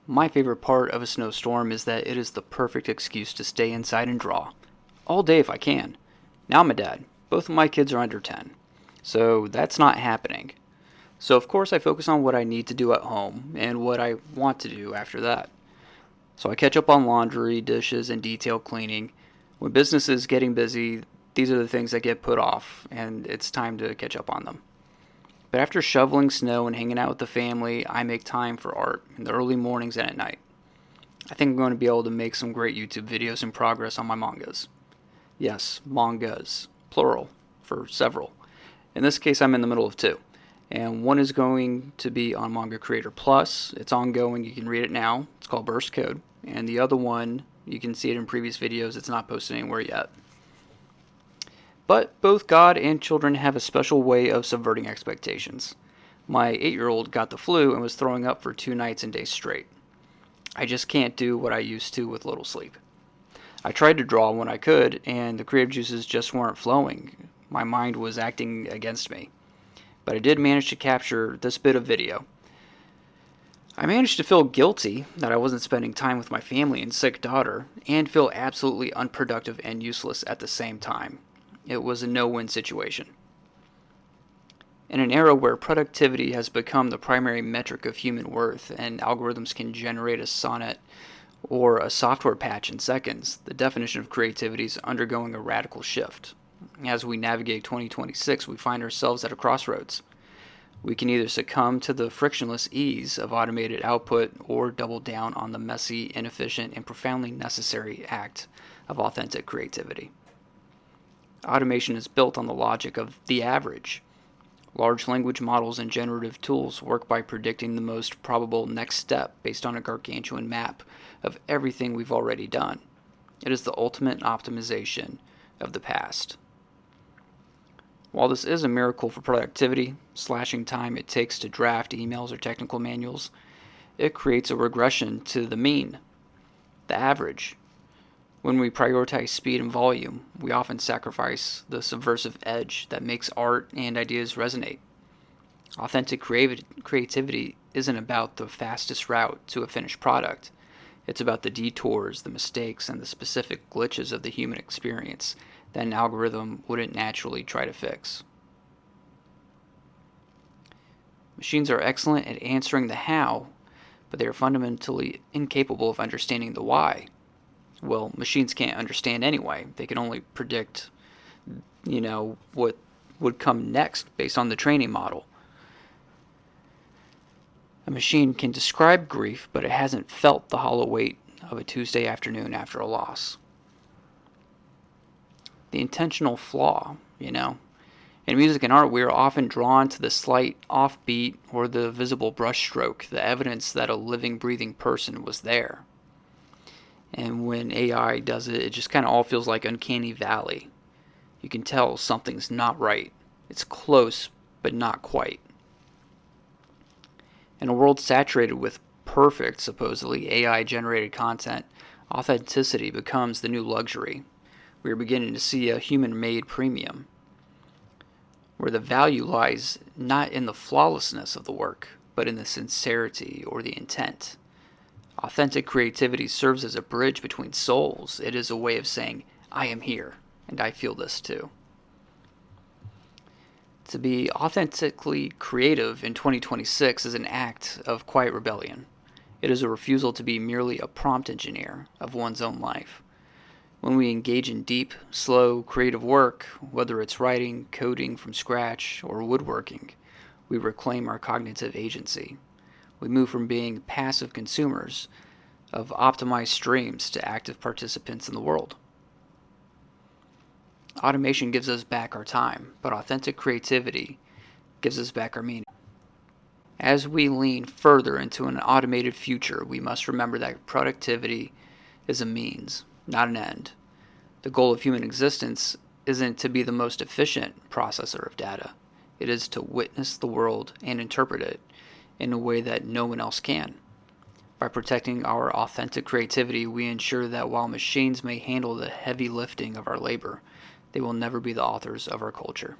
My favorite part of a snowstorm is that it is the perfect excuse to stay inside and draw. All day if I can. Now I'm a dad. Both of my kids are under 10. So that's not happening. So of course I focus on what I need to do at home and what I want to do after that. So I catch up on laundry, dishes, and detail cleaning. When business is getting busy, these are the things that get put off, and it's time to catch up on them. But after shoveling snow and hanging out with the family, I make time for art in the early mornings and at night. I think I'm going to be able to make some great YouTube videos in progress on my mangas. Yes, mangas, plural, for several. In this case, I'm in the middle of two. And one is going to be on Manga Creator Plus. It's ongoing, you can read it now. It's called Burst Code. And the other one, you can see it in previous videos, it's not posted anywhere yet. But both God and children have a special way of subverting expectations. My 8-year-old got the flu and was throwing up for 2 nights and days straight. I just can't do what I used to with little sleep. I tried to draw when I could, and the creative juices just weren't flowing. My mind was acting against me. But I did manage to capture this bit of video. I managed to feel guilty that I wasn't spending time with my family and sick daughter, and feel absolutely unproductive and useless at the same time. It was a no-win situation. In an era where productivity has become the primary metric of human worth and algorithms can generate a sonnet or a software patch in seconds, the definition of creativity is undergoing a radical shift. As we navigate 2026, we find ourselves at a crossroads. We can either succumb to the frictionless ease of automated output or double down on the messy, inefficient, and profoundly necessary act of authentic creativity. Automation is built on the logic of the average. Large language models and generative tools work by predicting the most probable next step based on a gargantuan map of everything we've already done. It is the ultimate optimization of the past. While this is a miracle for productivity, slashing time it takes to draft emails or technical manuals, it creates a regression to the mean, the average. When we prioritize speed and volume, we often sacrifice the subversive edge that makes art and ideas resonate. Authentic creativity isn't about the fastest route to a finished product. It's about the detours, the mistakes, and the specific glitches of the human experience that an algorithm wouldn't naturally try to fix. Machines are excellent at answering the how, but they are fundamentally incapable of understanding the why. Well, machines can't understand anyway. They can only predict, what would come next based on the training model. A machine can describe grief, but it hasn't felt the hollow weight of a Tuesday afternoon after a loss. The intentional flaw, In music and art, we are often drawn to the slight offbeat or the visible brushstroke, the evidence that a living, breathing person was there. And when AI does it, it just kind of all feels like uncanny valley. You can tell something's not right. It's close, but not quite. In a world saturated with perfect, supposedly AI-generated content, authenticity becomes the new luxury. We are beginning to see a human-made premium, where the value lies not in the flawlessness of the work, but in the sincerity or the intent. Authentic creativity serves as a bridge between souls. It is a way of saying, I am here, and I feel this too. To be authentically creative in 2026 is an act of quiet rebellion. It is a refusal to be merely a prompt engineer of one's own life. When we engage in deep, slow, creative work, whether it's writing, coding from scratch, or woodworking, we reclaim our cognitive agency. We move from being passive consumers of optimized streams to active participants in the world. Automation gives us back our time, but authentic creativity gives us back our meaning. As we lean further into an automated future, we must remember that productivity is a means, not an end. The goal of human existence isn't to be the most efficient processor of data. It is to witness the world and interpret it in a way that no one else can. By protecting our authentic creativity, we ensure that while machines may handle the heavy lifting of our labor, they will never be the authors of our culture.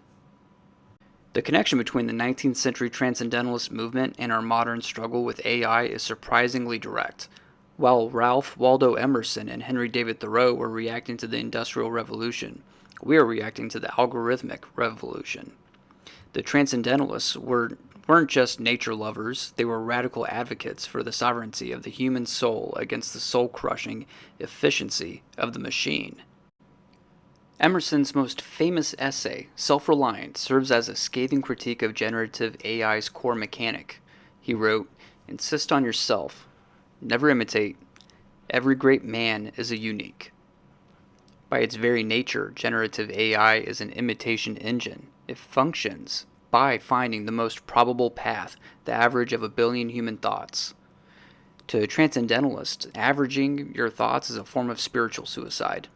The connection between the 19th century transcendentalist movement and our modern struggle with AI is surprisingly direct. While Ralph Waldo Emerson and Henry David Thoreau were reacting to the Industrial Revolution, we are reacting to the algorithmic revolution. The transcendentalists weren't just nature lovers, they were radical advocates for the sovereignty of the human soul against the soul-crushing efficiency of the machine. Emerson's most famous essay, Self-Reliant, serves as a scathing critique of generative AI's core mechanic. He wrote, "Insist on yourself. Never imitate. Every great man is a unique." By its very nature, generative AI is an imitation engine. It functions by finding the most probable path, the average of a billion human thoughts. To a transcendentalist, averaging your thoughts is a form of spiritual suicide.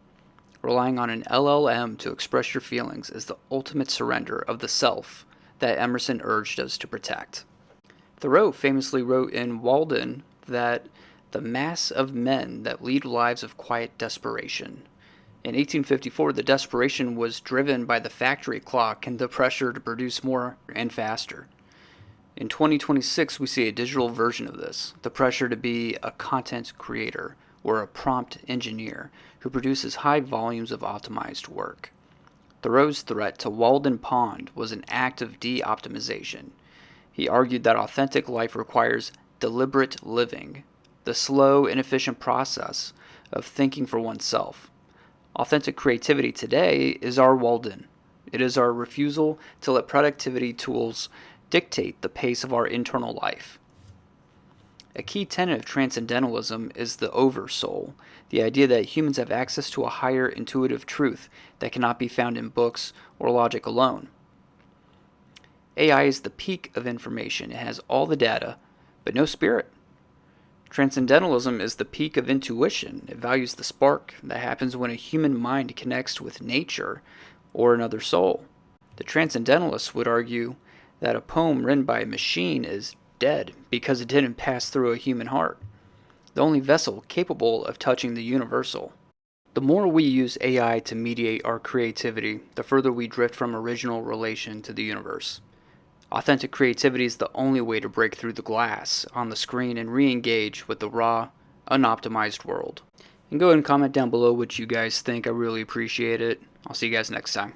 Relying on an LLM to express your feelings is the ultimate surrender of the self that Emerson urged us to protect. Thoreau famously wrote in Walden that the mass of men that lead lives of quiet desperation. In 1854, the desperation was driven by the factory clock and the pressure to produce more and faster. In 2026, we see a digital version of this, the pressure to be a content creator or a prompt engineer who produces high volumes of optimized work. Thoreau's threat to Walden Pond was an act of de-optimization. He argued that authentic life requires deliberate living, the slow, inefficient process of thinking for oneself. Authentic creativity today is our Walden. It is our refusal to let productivity tools dictate the pace of our internal life. A key tenet of transcendentalism is the oversoul, the idea that humans have access to a higher intuitive truth that cannot be found in books or logic alone. AI is the peak of information. It has all the data, but no spirit. Transcendentalism is the peak of intuition. It values the spark that happens when a human mind connects with nature or another soul. The transcendentalists would argue that a poem written by a machine is dead because it didn't pass through a human heart, the only vessel capable of touching the universal. The more we use AI to mediate our creativity, the further we drift from original relation to the universe. Authentic creativity is the only way to break through the glass on the screen and re-engage with the raw, unoptimized world. And go ahead and comment down below what you guys think. I really appreciate it. I'll see you guys next time.